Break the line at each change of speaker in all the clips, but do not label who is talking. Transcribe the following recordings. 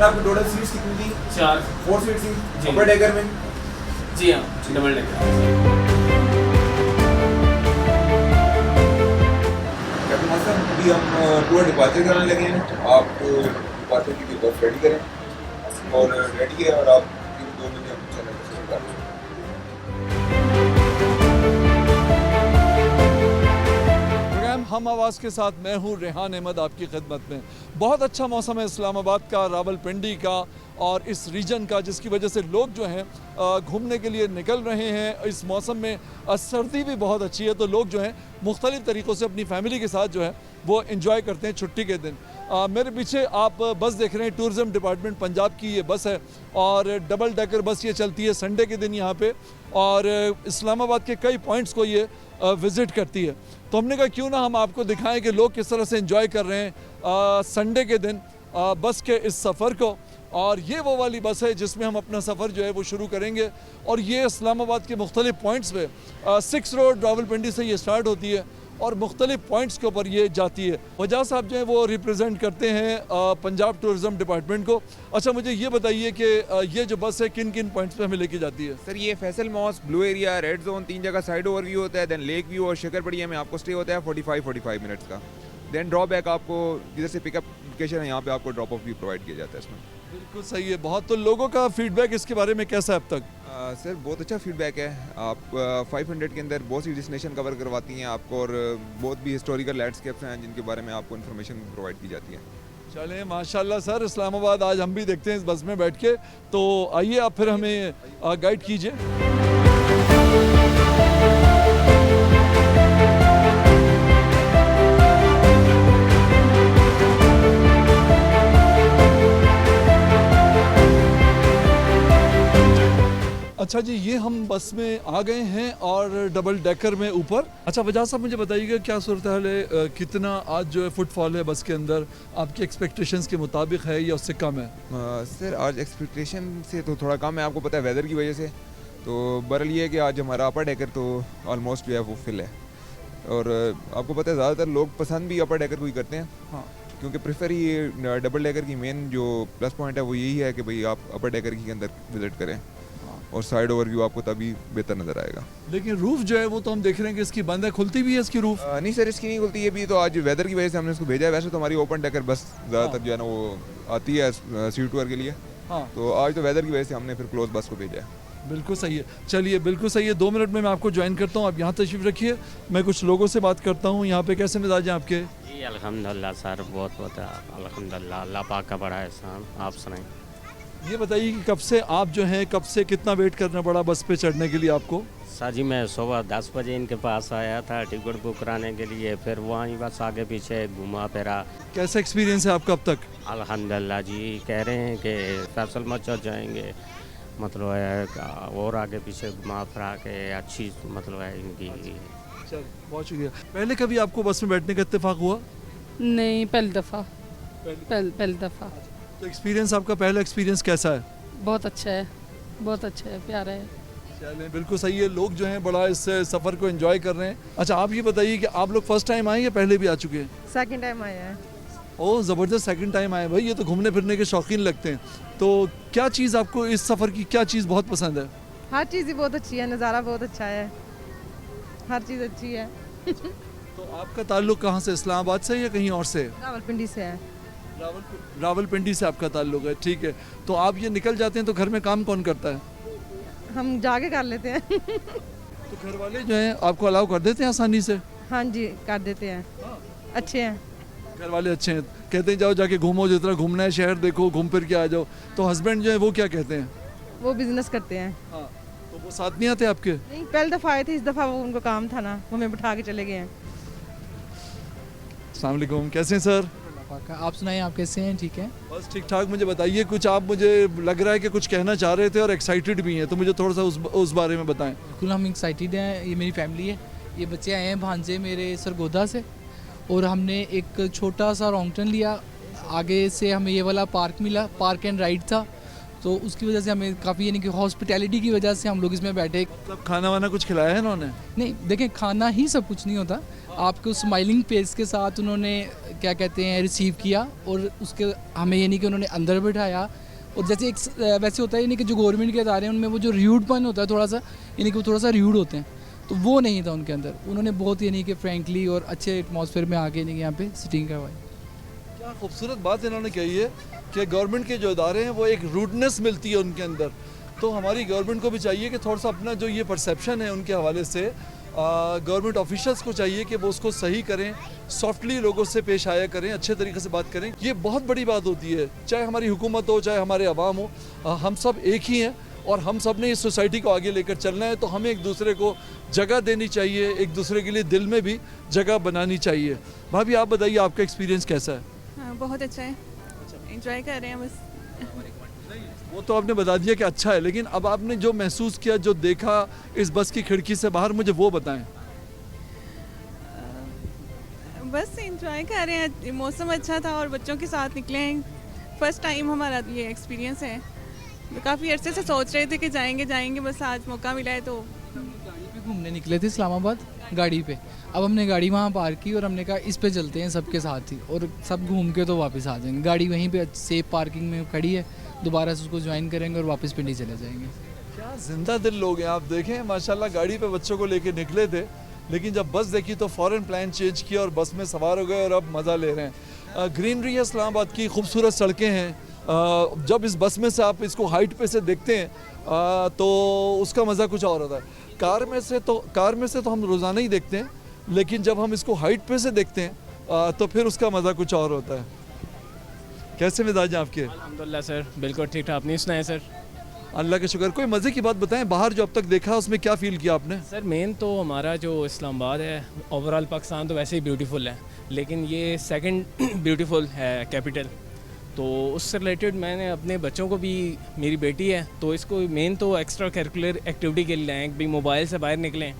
आपको total seats कितनी थी?
4
4 सीट्स थी
जी।
अपर डेकर में?
जी हाँ, डबल डेकर।
कैप्टन हसन, अभी हम टूर डिपार्चर करने लगे हैं। आप डिपार्चर के लिए बस रेडी करें और रेडी है और आप 2 बजे हम चलने शुरू कर दें।
प्रोग्राम हम आवाज़ के साथ मैं हूँ रेहान अहमद आपकी खिदमत में। बहुत अच्छा मौसम है इस्लामाबाद का, रावलपिंडी का और इस रीजन का, जिसकी वजह से लोग जो हैं घूमने के लिए निकल रहे हैं। इस मौसम में सर्दी भी बहुत अच्छी है, तो लोग जो हैं मुख्तलिफ़ तरीक़ों से अपनी फैमिली के साथ जो है वो इन्जॉय करते हैं छुट्टी के दिन। मेरे पीछे आप बस देख रहे हैं, टूरिज़म डिपार्टमेंट पंजाब की ये बस है और डबल डेकर बस ये चलती है संडे के दिन यहाँ पे और इस्लामाबाद के कई पॉइंट्स को ये विज़िट करती है। तो हमने कहा क्यों ना हम आपको दिखाएं कि लोग किस तरह से एंजॉय कर रहे हैं संडे के दिन बस के इस सफ़र को। और ये वो वाली बस है जिसमें हम अपना सफ़र जो है वो शुरू करेंगे और ये इस्लामाबाद के मुख्तलिफ़ पॉइंट्स पे 6 रोड रावलपिंडी से ये स्टार्ट होती है और मुख्तलिफ़ पॉइंट्स के ऊपर ये जाती है। वजह साहब जो है वो रिप्रेजेंट करते हैं पंजाब टूरिज़म डिपार्टमेंट को। अच्छा, मुझे ये बताइए कि ये जो बस है किन किन पॉइंट्स पे हमें लेके जाती है?
सर ये Faisal mosque, blue area, red zone, 3 जगह साइड ओवर व्यू होता है। देन लेक व्यू और शकरपड़िया में आपको स्टे होता है 45 मिनट्स का। देन ड्रॉप बैक आपको जिधर से पिकअप लोकेशन है यहाँ पे आपको ड्रॉप ऑफ भी प्रोवाइड किया जाता है इसमें।
बिल्कुल सही है। बहुत तो लोगों का फीडबैक इसके बारे में कैसा है अब तक?
सर बहुत अच्छा फीडबैक है। आप 500 के अंदर बहुत सी डेस्टिनेशन कवर करवाती हैं आपको और बहुत भी हिस्टोरिकल लैंडस्केप्स हैं जिनके बारे में आपको इन्फॉर्मेशन प्रोवाइड की जाती है।
चलें, माशाल्लाह सर, इस्लामाबाद आज हम भी देखते हैं इस बस में बैठ के। तो आइए आप फिर हमें गाइड कीजिए। अच्छा जी, ये हम बस में आ गए हैं और डबल डेकर में ऊपर। अच्छा वजह साहब, मुझे बताइएगा क्या सूरत हाल है, कितना आज जो है फुटफॉल है बस के अंदर, आपकी एक्सपेक्टेशंस के मुताबिक है या उससे कम है?
सर आज एक्सपेक्टेशन से तो थोड़ा कम है, आपको पता है वेदर की वजह से। तो बहरहाल ये है कि आज हमारा अपर डेकर तो ऑलमोस्ट जो है वो फिल है और आपको पता है ज़्यादातर लोग पसंद भी अपर डेकर को ही करते हैं।
हाँ,
क्योंकि प्रेफर ये डबल डेकर की मेन जो प्लस पॉइंट है वो यही है कि भाई आप अपर डेकर के अंदर विजिट करें और साइड ओवर व्यू आपको तभी बेहतर नज़र आएगा।
लेकिन रूफ जो है वो तो हम देख रहे हैं कि इसकी बंद है, खुलती भी है इसकी रूफ?
नहीं सर, इसकी नहीं खुलती है भी, तो आज वेदर की वजह से हमने इसको भेजा है। वैसे तो हमारी ओपन डेकर बस ज़्यादातर जो है ना वो आती है सी टूर के लिए।
हाँ,
तो आज तो वेदर की वजह से हमने फिर क्लोज बस को भेजा है।
बिल्कुल सही है। चलिए, बिल्कुल सही है। 2 मिनट में मैं आपको ज्वाइन करता हूँ, आप यहाँ तशरीफ़ रखिए, मैं कुछ लोगों से बात करता हूँ। यहाँ पे कैसे मिजाज हैं आपके?
जी अल्हम्दुलिल्लाह सर, बहुत अल्हम्दुलिल्लाह, अल्लाह पाक का बड़ा एहसान। आप सुनाएं।
ये बताइए कि कब से आप जो हैं, कब से कितना वेट करना पड़ा बस पे चढ़ने के लिए आपको?
सर जी मैं सुबह 10 बजे इनके पास आया था टिकट बुक कराने के लिए, फिर वहीं बस आगे पीछे घुमा फिरा।
कैसा एक्सपीरियंस है आपका अब तक?
अल्हम्दुलिल्लाह जी, कह रहे हैं कि फैसल मस्जिद जाएंगे, मतलब है और आगे पीछे घुमा फिरा के अच्छी मतलब है इनकी।
चल, बहुत शुक्रिया। पहले कभी आपको बस में बैठने का इत्तेफाक हुआ?
नहीं, पहली दफ़ा। पहली दफ़ा।
तो एक्सपीरियंस, आपका पहला एक्सपीरियंस कैसा है?
बहुत अच्छा है, बहुत अच्छा है, प्यारा है।
चलें, बिल्कुल सही है। लोग जो हैं बड़ा इस सफ़र को एंजॉय कर रहे हैं। अच्छा, आप ये बताइए कि आप लोग फर्स्ट टाइम आए या पहले भी आ चुके हैं?
सेकंड टाइम आया है।
ओह ज़बरदस्त, सेकंड टाइम आए। भाई ये तो घूमने फिरने के शौकीन लगते हैं। तो क्या चीज़ आपको इस सफ़र की, क्या चीज़ बहुत पसंद है?
हर चीज़ ही बहुत अच्छी है, नज़ारा बहुत अच्छा है, हर चीज़ अच्छी है।
तो आपका ताल्लुक़ कहाँ से, इस्लामाबाद से या कहीं और से?
रावलपिंडी से है।
रावलपिंडी से आपका ताल्लुक़ है, ठीक है। तो आप ये निकल जाते हैं तो घर में काम कौन करता है?
हम जाके कर लेते हैं।
तो घर वाले जो हैं आपको अलाउ कर देते हैं आसानी से?
हाँ जी, कर देते हैं, अच्छे हैं।
घर वाले अच्छे हैं, कहते हैं जाओ जाके घूमो, जितना घूमना है शहर देखो, घूम फिर के आ जाओ। तो हस्बैंड जो है वो क्या कहते हैं?
वो बिजनेस करते हैं।
हाँ, तो वो साथ नहीं आते आपके?
नहीं, पहली दफ़ा आए थे, इस दफ़ा वो उनको काम था ना, वो हमें बिठा के चले गए हैं।
अस्सलाम वालेकुम, कैसे हैं सर?
आप सुनाइए, आप कैसे हैं? ठीक है,
बस ठीक ठाक। मुझे बताइए कुछ, आप, मुझे लग रहा है कि कुछ कहना चाह रहे थे और एक्साइटेड भी हैं, तो मुझे थोड़ा सा उस बारे में बताएं।
बिल्कुल हम एक्साइटेड हैं। ये मेरी फैमिली है, ये बच्चे आए हैं भांजे मेरे सरगोदा से और हमने एक छोटा सा लॉन्ग टर्न लिया। आगे से हमें ये वाला पार्क मिला, पार्क एंड राइड था, तो उसकी वजह से हमें काफ़ी, यानी कि हॉस्पिटैलिटी की वजह से हम लोग इसमें बैठे।
मतलब खाना वाना कुछ खिलाया है इन्होंने?
नहीं, देखें, खाना ही सब कुछ नहीं होता। आपको स्माइलिंग फेस के साथ उन्होंने क्या कहते हैं रिसीव किया, और उसके हमें ये नहीं कि उन्होंने अंदर बिठाया। और जैसे एक वैसे होता है यानी कि जो गवर्नमेंट के अदारे हैं उनमें वो जो र्यूडपन होता है थोड़ा सा, यानी कि वो थोड़ा सा र्यूड होते हैं, तो वो नहीं था उनके अंदर। उन्होंने बहुत यानी कि फ्रेंकली और अच्छे एटमॉस्फेयर में आके यानी कि यहाँ पे सिटिंग करवाई।
क्या खूबसूरत बात इन्होंने कही है कि गवर्नमेंट के जो इदारे हैं वो एक रूडनेस मिलती है उनके अंदर। तो हमारी गवर्नमेंट को भी चाहिए कि थोड़ा सा अपना जो ये परसेप्शन है उनके हवाले से गवर्नमेंट ऑफिशियल्स को चाहिए कि वो उसको सही करें, सॉफ्टली लोगों से पेश आया करें, अच्छे तरीके से बात करें। ये बहुत बड़ी बात होती है, चाहे हमारी हुकूमत हो चाहे हमारे अवाम हो, हम सब एक ही हैं और हम सब ने इस सोसाइटी को आगे लेकर चलना है। तो हमें एक दूसरे को जगह देनी चाहिए, एक दूसरे के लिए दिल में भी जगह बनानी चाहिए। भाभी आप बताइए आपका एक्सपीरियंस कैसा है?
हाँ, बहुत अच्छा है, एंजॉय कर रहे हैं बस।
वो तो आपने बता दिया कि अच्छा है, लेकिन अब आपने जो महसूस किया, जो देखा इस बस की खिड़की से बाहर, मुझे वो बताएं।
बस एंजॉय कर रहे हैं, मौसम अच्छा था और बच्चों के साथ निकले हैं। फर्स्ट टाइम हमारा ये एक्सपीरियंस है, तो काफ़ी अरसे से सोच रहे थे कि जाएंगे, बस आज मौका मिला है। तो
गाड़ी पे घूमने निकले थे इस्लामाबाद गाड़ी पे, अब हमने गाड़ी वहाँ पार्क की और हमने कहा इस पे चलते हैं सबके साथ ही, और सब घूम के तो वापस आ जाएंगे। गाड़ी वहीं पे सेफ पार्किंग में खड़ी है, दोबारा से उसको ज्वाइन करेंगे और वापस पिंडी चले जाएंगे।
क्या जिंदा दिल लोग हैं आप, देखें माशाल्लाह। गाड़ी पे बच्चों को लेके निकले थे, लेकिन जब बस देखी तो फ़ौरन प्लान चेंज किया और बस में सवार हो गए और अब मज़ा ले रहे हैं। ग्रीनरी है इस्लामाबाद की, खूबसूरत सड़कें हैं। जब इस बस में से आप इसको हाइट पे से देखते हैं तो उसका मज़ा कुछ और होता है। कार में से तो हम रोज़ाना ही देखते हैं, लेकिन जब हम इसको हाइट पे से देखते हैं तो फिर उसका मज़ा कुछ और होता है। कैसे मिजाज हैं आपके?
अल्हम्दुलिल्लाह सर, बिल्कुल ठीक ठाक। अपनी सुनाएं सर?
अल्लाह का शुक्र। कोई मज़े की बात बताएं, बाहर जो अब तक देखा उसमें क्या फ़ील किया आपने?
सर मेन तो हमारा जो इस्लामाबाद है, ओवरऑल पाकिस्तान तो वैसे ही ब्यूटीफुल है, लेकिन ये सेकंड ब्यूटीफुल है कैपिटल। तो उससे रिलेटेड मैंने अपने बच्चों को भी, मेरी बेटी है तो इसको मेन तो एक्स्ट्रा करिकुलर एक्टिविटी के लिए लाएँ कि मोबाइल से बाहर निकलें,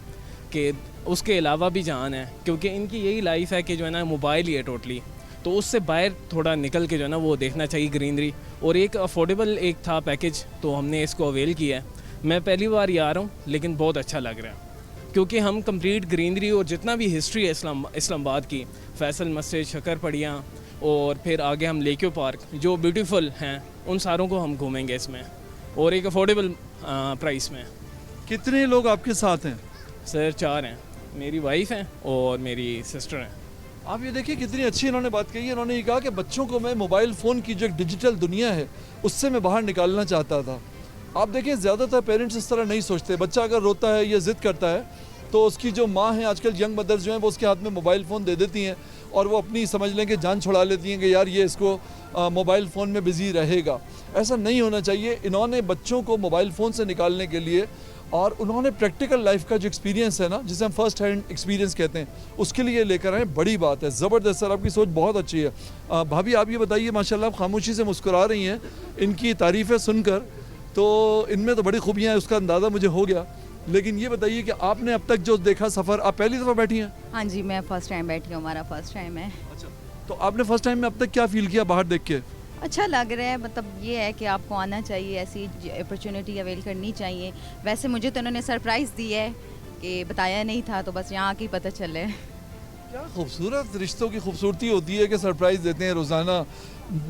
कि उसके अलावा भी जान है, क्योंकि इनकी यही लाइफ है कि जो है ना मोबाइल ही है टोटली। तो उससे बाहर थोड़ा निकल के जो है ना वो देखना चाहिए ग्रीनरी। और एक अफोर्डेबल एक था पैकेज, तो हमने इसको अवेल किया है। मैं पहली बार ही आ रहा हूँ, लेकिन बहुत अच्छा लग रहा है, क्योंकि हम कंप्लीट ग्रीनरी और जितना भी हिस्ट्री है इस्लामाबाद की, फैसल मस्जिद, शक्कर पड़ियाँ और फिर आगे हम लेक्यो पार्क जो ब्यूटीफुल हैं, उन सारों को हम घूमेंगे इसमें, और एक अफोर्डेबल प्राइस में।
कितने लोग आपके साथ हैं?
सर 4 हैं, मेरी वाइफ हैं और मेरी सिस्टर हैं।
आप ये देखिए कितनी अच्छी इन्होंने बात कही है। इन्होंने ये कहा कि बच्चों को मैं मोबाइल फ़ोन की जो एक डिजिटल दुनिया है उससे मैं बाहर निकालना चाहता था। आप देखिए ज़्यादातर पेरेंट्स इस तरह नहीं सोचते। बच्चा अगर रोता है या ज़िद करता है तो उसकी जो माँ है, आजकल यंग मदर्स जो हैं, वो उसके हाथ में मोबाइल फ़ोन दे देती हैं और वो अपनी समझ लें कि जान छुड़ा लेती हैं कि यार ये इसको मोबाइल फ़ोन में बिज़ी रहेगा। ऐसा नहीं होना चाहिए। इन्होंने बच्चों को मोबाइल फ़ोन से निकालने के लिए और उन्होंने प्रैक्टिकल लाइफ का जो एक्सपीरियंस है ना, जिसे हम फर्स्ट हैंड एक्सपीरियंस कहते हैं, उसके लिए लेकर आए। बड़ी बात है, ज़बरदस्त सर, आपकी सोच बहुत अच्छी है। भाभी आप ये बताइए, माशाल्लाह आप खामोशी से मुस्कुरा रही हैं इनकी तारीफ़ें सुनकर, तो इनमें तो बड़ी खूबियाँ हैं, उसका अंदाज़ा मुझे हो गया। लेकिन ये बताइए कि आपने अब तक जो देखा सफ़र, आप पहली दफ़ा बैठी हैं?
हाँ जी, मैं फ़र्स्ट टाइम बैठी हूँ, हमारा फ़र्स्ट टाइम है।
अच्छा, तो आपने फ़र्स्ट टाइम में अब तक क्या फ़ील किया बाहर देख के?
अच्छा लग रहा है, मतलब ये है कि आपको आना चाहिए, ऐसी अपॉर्चुनिटी अवेल करनी चाहिए। वैसे मुझे तो उन्होंने सरप्राइज़ दी है कि बताया नहीं था, तो बस यहाँ आके पता चले।
क्या खूबसूरत रिश्तों की खूबसूरती होती है कि सरप्राइज़ देते हैं रोज़ाना।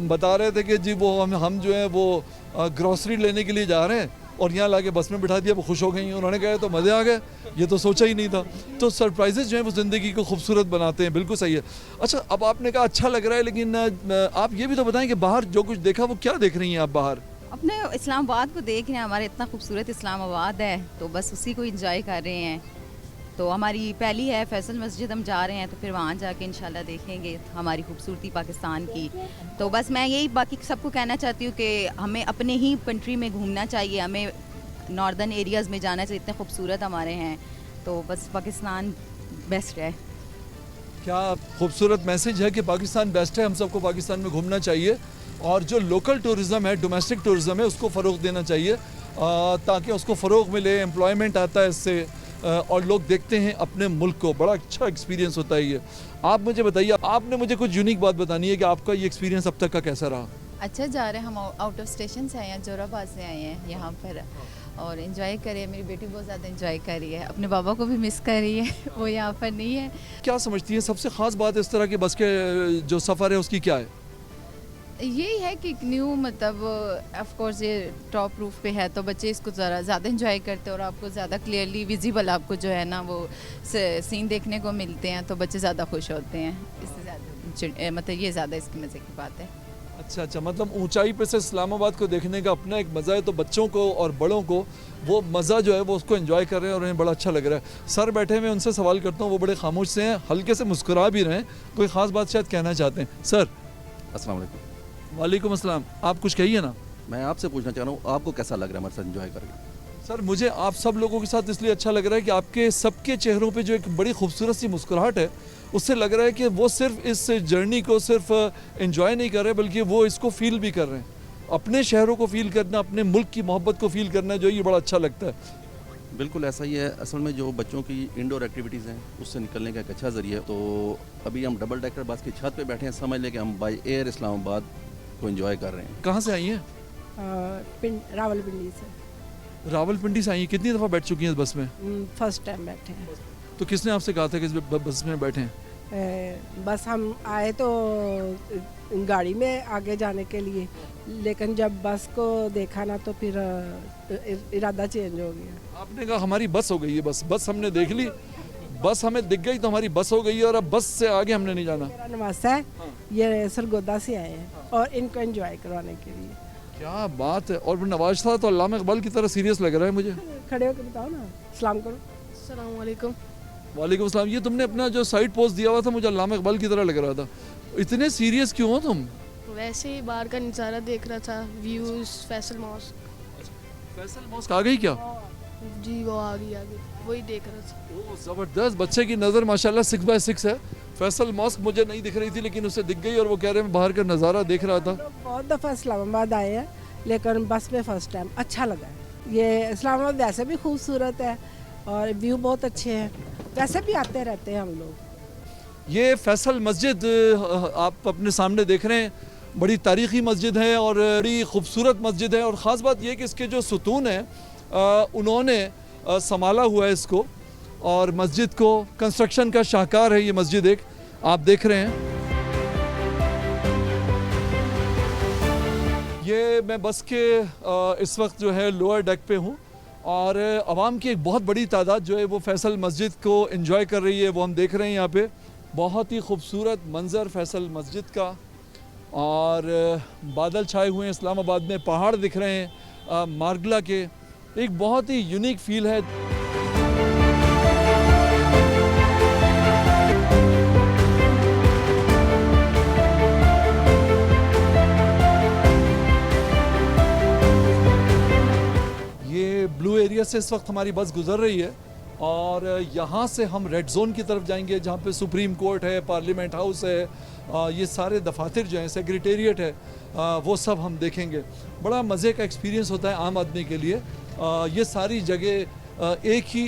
बता रहे थे कि जी वो हम जो है वो ग्रॉसरी लेने के लिए जा रहे हैं और यहाँ लाके बस में बिठा दिया, वो खुश हो गई। उन्होंने कहा तो मज़े आ गए, ये तो सोचा ही नहीं था। तो सरप्राइजेज जो हैं वो ज़िंदगी को खूबसूरत बनाते हैं। बिल्कुल सही है। अच्छा, अब आपने कहा अच्छा लग रहा है, लेकिन आप ये भी तो बताएं कि बाहर जो कुछ देखा वो क्या देख रही हैं आप बाहर?
अपने इस्लामाबाद को देख रहे हैं, हमारा इतना खूबसूरत इस्लामाबाद है, तो बस उसी को इंजॉय कर रहे हैं। तो हमारी पहली है फैसल मस्जिद, हम जा रहे हैं, तो फिर वहाँ जाके इंशाल्लाह देखेंगे हमारी खूबसूरती पाकिस्तान की। तो बस मैं यही बाकी सबको कहना चाहती हूँ कि हमें अपने ही कंट्री में घूमना चाहिए, हमें नॉर्दर्न एरियाज़ में जाना चाहिए, इतने खूबसूरत हमारे हैं। तो बस पाकिस्तान बेस्ट है।
क्या खूबसूरत मैसेज है कि पाकिस्तान बेस्ट है, हम सबको पाकिस्तान में घूमना चाहिए और जो लोकल टूरिज़म है, डोमेस्टिक टूरिज़म है, उसको फ़रोग़ देना चाहिए ताकि उसको फ़रोग़ मिले, एम्प्लॉयमेंट आता है इससे और लोग देखते हैं अपने मुल्क को। बड़ा अच्छा एक्सपीरियंस होता है ये। आप मुझे बताइए, आपने मुझे कुछ यूनिक बात बतानी है कि आपका ये एक्सपीरियंस अब तक का कैसा रहा?
अच्छा जा रहे हैं, हम आउट ऑफ स्टेशन से आए हैं, जोराबाद से आए हैं यहाँ पर,
और एंजॉय कर रही है। मेरी बेटी बहुत ज़्यादा एंजॉय कर रही है, अपने बाबा को भी मिस कर रही है, वो यहाँ पर नहीं है।
क्या समझती है सबसे ख़ास बात इस तरह की बस के जो सफ़र है उसकी क्या है?
यही है कि न्यू मतलब ऑफ कोर्स ये टॉप रूफ पे है तो बच्चे इसको ज़रा ज़्यादा एंजॉय करते हैं और आपको ज़्यादा क्लियरली विजिबल आपको जो है ना वो सीन देखने को मिलते हैं तो बच्चे ज़्यादा खुश होते हैं। इससे ज़्यादा मतलब ये ज़्यादा इसकी मज़े की बात है।
अच्छा, मतलब ऊंचाई पे से इस्लामाबाद को देखने का अपना एक मज़ा है, तो बच्चों को और बड़ों को वो मज़ा जो है वो उसको एंजॉय कर रहे हैं और उन्हें बड़ा अच्छा लग रहा है। सर बैठे हुए उनसे सवाल करता हूँ, वो बड़े खामोश से हैं, हल्के से मुस्कुरा भी रहे हैं, कोई ख़ास बात शायद कहना चाहते हैं। सर
अस्सलाम वालेकुम।
वालेकुम अस्सलाम। आप कुछ कहिए ना।
मैं आपसे पूछना चाह रहा हूँ आपको कैसा लग रहा है हमारे साथ एंजॉय करके?
सर मुझे आप सब लोगों के साथ इसलिए अच्छा लग रहा है कि आपके सबके चेहरों पे जो एक बड़ी खूबसूरत सी मुस्कुराहट है, उससे लग रहा है कि वो सिर्फ इस जर्नी को सिर्फ एंजॉय नहीं कर रहे बल्कि वो इसको फील भी कर रहे हैं। अपने शहरों को फील करना, अपने मुल्क की मोहब्बत को फील करना जो ये बड़ा अच्छा लगता है।
बिल्कुल ऐसा ही है। असल में जो बच्चों की इंडोर एक्टिविटीज़ हैं उससे निकलने का एक अच्छा ज़रिया है। तो अभी हम डबल डेकर बस की छत पे बैठे हैं, समझ लें कि हम बाई एयर इस्लामाबाद को एंजॉय कर रहे हैं।
कहाँ से आई हैं?
रावलपिंडी से।
रावलपिंडी से आई हैं। कितनी दफ़ा बैठ चुकी हैं इस बस में?
फर्स्ट टाइम बैठे हैं।
तो किसने आपसे कहा था कि इस बस में बैठे हैं?
बस हम आए तो गाड़ी में आगे जाने के लिए, लेकिन जब बस को देखा ना तो फिर इरादा चेंज हो गया।
आपने कहा हमारी बस हो गई है, बस हमने देख ली, बस हमें दिख गई तो हमारी बस हो गई है और अब बस से आगे हमने नहीं जाना।
मेरा नवासा है, ये सरगोदा से आए हैं और इनको एंजॉय करवाने के लिए।
क्या बात है। और नवाज था तो अल्लामा इकबाल की तरह सीरियस लग रहा है मुझे।
खड़े होकर बताओ ना, सलाम करो।
अस्सलाम वालेकुम।
वालेकुम अस्सलाम। ये तुमने अपना जो साइड पोस्ट दिया हुआ था मुझे अल्लामा इकबाल की तरह लग रहा था। इतने सीरियस क्यों हो तुम?
वैसे ही बाहर का नज़ारा देख रहा था, views. Faisal mosque.
Faisal mosque आ गई क्या?
जी वो आ गई वही देख रहा था।
ओह ज़बरदस्त। बच्चे की नज़र माशाल्लाह 6x6 है। फैसल मॉस्क मुझे नहीं दिख रही थी लेकिन उसे दिख गई और वो कह रहे हैं बाहर का नज़ारा देख रहा था।
बहुत दफ़ा इस्लामाबाद आए हैं लेकिन बस में फ़र्स्ट टाइम अच्छा लगा है। ये इस्लामाबाद वैसे भी खूबसूरत है और व्यू बहुत अच्छे हैं, वैसे भी आते रहते हैं हम लोग।
ये फैसल मस्जिद आप अपने सामने देख रहे हैं, बड़ी तारीख़ी मस्जिद है और बड़ी खूबसूरत मस्जिद है। और ख़ास बात यह कि इसके जो सुतून हैं उन्होंने संभाला हुआ है इसको, और मस्जिद को कंस्ट्रक्शन का शाहकार है ये मस्जिद। एक आप देख रहे हैं, ये मैं बस के इस वक्त जो है लोअर डेक पे हूँ और आवाम की एक बहुत बड़ी तादाद जो है वो फैसल मस्जिद को एंजॉय कर रही है, वो हम देख रहे हैं यहाँ पे। बहुत ही खूबसूरत मंज़र फैसल मस्जिद का, और बादल छाए हुए हैं इस्लामाबाद में, पहाड़ दिख रहे हैं मार्गला के, एक बहुत ही यूनिक फील है। ये ब्लू एरिया से इस वक्त हमारी बस गुजर रही है और यहाँ से हम रेड जोन की तरफ जाएंगे जहाँ पे सुप्रीम कोर्ट है, पार्लियामेंट हाउस है, ये सारे दफातर जो हैं, सेक्रेटेरिएट है, वो सब हम देखेंगे। बड़ा मज़े का एक्सपीरियंस होता है आम आदमी के लिए। ये सारी जगह एक ही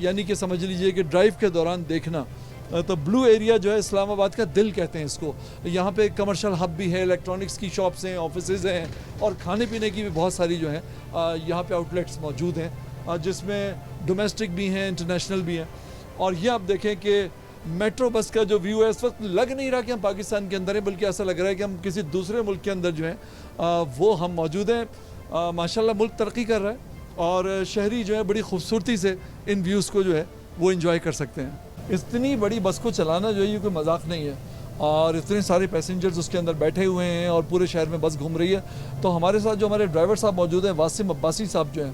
यानी कि समझ लीजिए कि ड्राइव के दौरान देखना। तो ब्लू एरिया जो है इस्लामाबाद का दिल कहते हैं इसको। यहाँ पे कमर्शियल हब भी है, इलेक्ट्रॉनिक्स की शॉप्स हैं, ऑफिसेज़ हैं और खाने पीने की भी बहुत सारी जो हैं यहाँ पे आउटलेट्स मौजूद हैं, जिसमें डोमेस्टिक भी हैं, इंटरनेशनल भी हैं। और ये आप देखें कि मेट्रो बस का जो व्यू है, इस वक्त लग नहीं रहा कि हम पाकिस्तान के अंदर हैं, बल्कि ऐसा लग रहा है कि हम किसी दूसरे मुल्क के अंदर जो हैं वो हम मौजूद हैं। माशाल्लाह मुल्क तरक्की कर रहा है और शहरी जो है बड़ी खूबसूरती से इन व्यूज़ को जो है वो इंजॉय कर सकते हैं। इतनी बड़ी बस को चलाना जो है ये कोई मजाक नहीं है, और इतने सारे पैसेंजर्स उसके अंदर बैठे हुए हैं और पूरे शहर में बस घूम रही है। तो हमारे साथ जो हमारे ड्राइवर साहब मौजूद हैं, वासिम अब्बासी साहब जो हैं,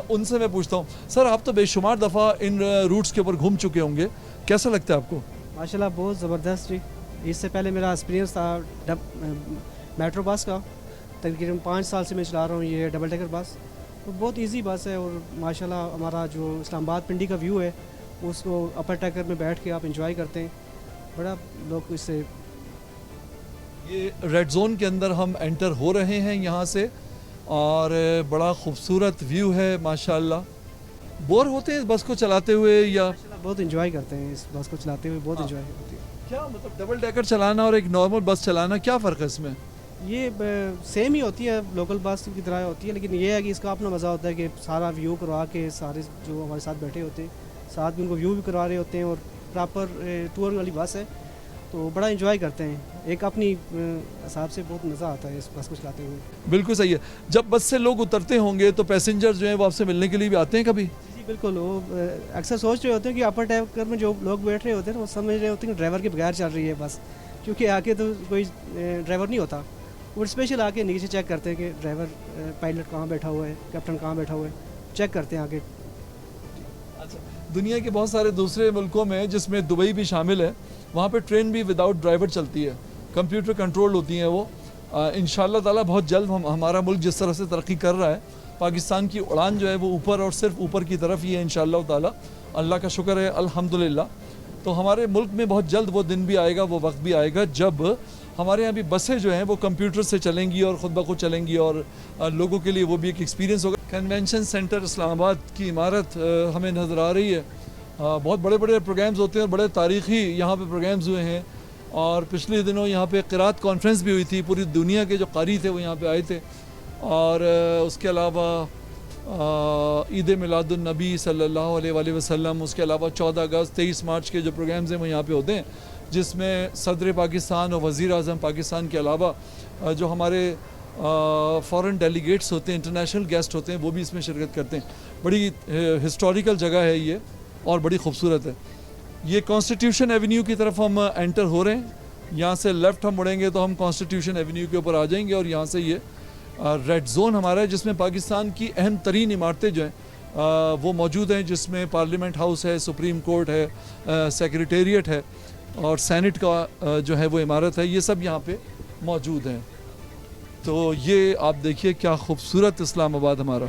उनसे मैं पूछता हूँ, सर आप तो बेशुमार दफ़ा इन रूट्स के ऊपर घूम चुके होंगे, कैसा लगता है आपको?
माशाल्लाह बहुत ज़बरदस्त जी। इससे पहले मेरा एक्सपीरियंस था मेट्रो बस का, तकरीबन 5 साल से मैं चला रहा हूँ ये डबल डेकर बस। तो बहुत इजी बस है और माशाल्लाह हमारा जो इस्लामाबाद पिंडी का व्यू है उसको अपर डेकर में बैठ के आप इंजॉय करते हैं, बड़ा लोग इससे।
ये रेड जोन के अंदर हम एंटर हो रहे हैं यहाँ से, और बड़ा खूबसूरत व्यू है माशाल्लाह। बोर होते हैं इस बस को चलाते हुए या?
बहुत इंजॉय करते हैं इस बस को चलाते हुए, बहुत इंजॉय होती है।
क्या मतलब डबल डेकर चलाना और एक नॉर्मल बस चलाना क्या फ़र्क है इसमें?
ये सेम ही होती है, लोकल बस की तरह होती है, लेकिन ये है कि इसका अपना मज़ा होता है कि सारा व्यू करवा के सारे जो हमारे साथ बैठे होते हैं साथ में उनको व्यू भी करवा रहे होते हैं, और प्रॉपर टूर वाली बस है तो बड़ा एंजॉय करते हैं। एक अपनी हिसाब से बहुत मज़ा आता है इस बस को चलाते हुए।
बिल्कुल सही है। जब बस से लोग उतरते होंगे तो पैसेंजर जो हैं वो आपसे मिलने के लिए भी आते हैं कभी?
जी बिल्कुल, वो अक्सर सोच रहे होते हैं कि अपर टैंकर में जो लोग बैठ रहे होते हैं वो समझ रहे होते हैं कि ड्राइवर के बगैर चल रही है बस, क्योंकि आके तो कोई ड्राइवर नहीं होता। वो स्पेशल आके नीचे चेक करते हैं कि ड्राइवर पायलट कहाँ बैठा हुआ है, कैप्टन कहाँ बैठा हुआ है, चेक करते हैं आगे।
अच्छा, दुनिया के बहुत सारे दूसरे मुल्कों में जिसमें दुबई भी शामिल है, वहाँ पे ट्रेन भी विदाउट ड्राइवर चलती है, कंप्यूटर कंट्रोल होती हैं वो। इंशाल्लाह ताला बहुत जल्द हमारा मुल्क जिस तरह से तरक्की कर रहा है, पाकिस्तान की उड़ान जो है वो ऊपर और सिर्फ ऊपर की तरफ ही है इंशाल्लाह ताला। अल्लाह का शुक्र है, अल्हम्दुलिल्लाह। तो हमारे मुल्क में बहुत जल्द वो दिन भी आएगा, वो वक्त भी आएगा जब हमारे यहाँ भी बसें जो हैं वो कंप्यूटर से चलेंगी और ख़ुद ब खुद चलेंगी, और लोगों के लिए वो भी एक एक्सपीरियंस होगा। कन्वेंशन सेंटर इस्लामाबाद की इमारत हमें नज़र आ रही है। बहुत बड़े बड़े प्रोग्राम्स होते हैं और बड़े तारीख़ी यहाँ पे प्रोग्राम्स हुए हैं, और पिछले दिनों यहाँ पे क़िरात कॉन्फ्रेंस भी हुई थी। पूरी दुनिया के जो कारी थे वो यहाँ पे आए थे, और उसके अलावा ईद मिलादुन्नबी सल्लल्लाहु अलैहि वसल्लम, उसके अलावा 14 अगस्त 23 मार्च के जो प्रोग्राम्स हैं वो यहाँ पे होते हैं, जिसमें सदर पाकिस्तान और वज़ीर आज़म पाकिस्तान के अलावा जो हमारे फ़ॉरेन डेलीगेट्स होते हैं, इंटरनेशनल गेस्ट होते हैं, वो भी इसमें शिरकत करते हैं। बड़ी हिस्टोरिकल जगह है ये और बड़ी खूबसूरत है। ये कॉन्स्टिट्यूशन एवेन्यू की तरफ हम एंटर हो रहे हैं। यहाँ से लेफ़्ट हम मुड़ेंगे तो हम कॉन्स्टिट्यूशन एवेन्यू के ऊपर आ जाएंगे, और यहाँ से ये रेड जोन हमारा है जिसमें पाकिस्तान की अहम तरीन इमारतें जो हैं वो मौजूद हैं, जिसमें पार्लियामेंट हाउस है, सुप्रीम कोर्ट है, सेक्रेटेरिएट है, और सेनेट का जो है वो इमारत है। ये सब यहाँ पे मौजूद हैं। तो ये आप देखिए क्या खूबसूरत इस्लामाबाद हमारा।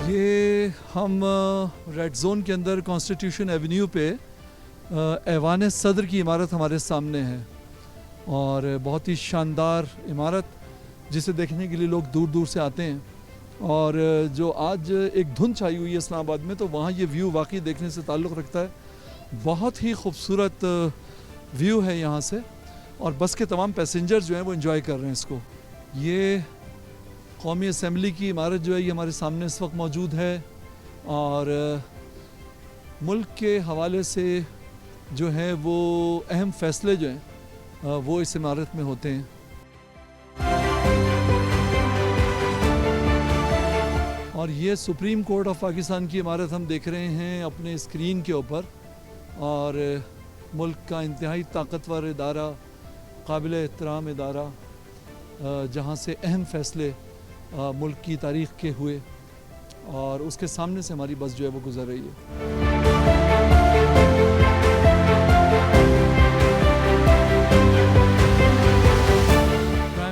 ये हम रेड जोन के अंदर कॉन्स्टिट्यूशन एवेन्यू पे ऐवान सदर की इमारत हमारे सामने है, और बहुत ही शानदार इमारत जिसे देखने के लिए लोग दूर दूर से आते हैं। और जो आज एक धुंध छाई हुई है इस्लामाबाद में, तो वहाँ ये व्यू वाकई देखने से ताल्लुक़ रखता है। बहुत ही खूबसूरत व्यू है यहाँ से, और बस के तमाम पैसेंजर्स जो हैं वो एंजॉय कर रहे हैं इसको। ये कौमी असम्बली की इमारत जो है ये हमारे सामने इस वक्त मौजूद है, और मुल्क के हवाले से जो है वो अहम फ़ैसले जो हैं वो इस इमारत में होते हैं। और ये सुप्रीम कोर्ट ऑफ पाकिस्तान की इमारत हम देख रहे हैं अपने स्क्रीन के ऊपर, और मुल्क का इंतहाई ताकतवर इदारा, काबिल एहतराम इदारा, जहाँ से अहम फ़ैसले मुल्क की तारीख़ के हुए, और उसके सामने से हमारी बस जो है वो गुज़र रही है।